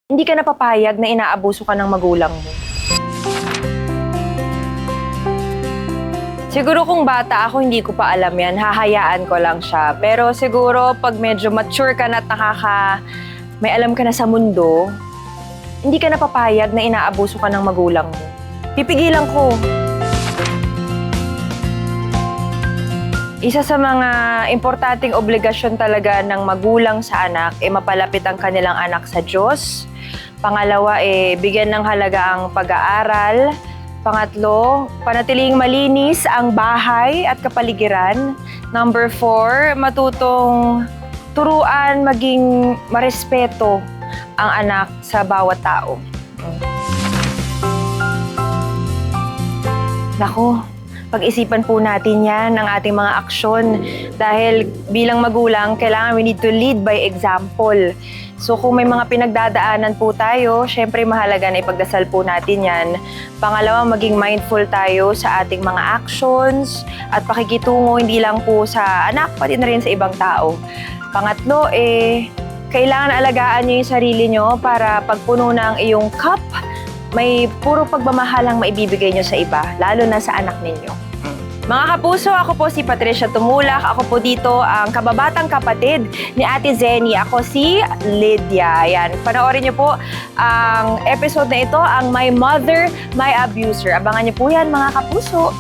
Hindi ka napapayag na inaabuso ka ng magulang mo. Siguro kung bata ako, hindi ko pa alam yan. Hahayaan ko lang siya. Pero siguro pag medyo mature ka na at may alam ka na sa mundo, hindi ka napapayag na inaabuso ka ng magulang mo. Pipigilan ko. Isa sa mga importanteng obligasyon talaga ng magulang sa anak mapalapit ang kanilang anak sa Diyos. Pangalawa, bigyan ng halaga ang pag-aaral. Pangatlo, panatiling malinis ang bahay at kapaligiran. Number 4, matutong turuan maging marespeto ang anak sa bawat tao. Naku, pag-isipan po natin yan, ang ating mga aksyon. Dahil bilang magulang, kailangan we need to lead by example. So kung may mga pinagdadaanan po tayo, syempre mahalaga na ipagdasal po natin yan. Pangalawa, maging mindful tayo sa ating mga actions at pakikitungo hindi lang po sa anak, pati na rin sa ibang tao. Pangatlo, kailangan alagaan niyo yung sarili niyo para pagpuno na ang iyong cup, may puro pagmamahal ang maibibigay niyo sa iba, lalo na sa anak ninyo. Mga kapuso, ako po si Patricia Tumulak. Ako po dito ang kababatang kapatid ni Ate Zenny. Ako si Lydia. Ayan, panoorin niyo po ang episode na ito, ang My Mother, My Abuser. Abangan niyo po yan, mga kapuso.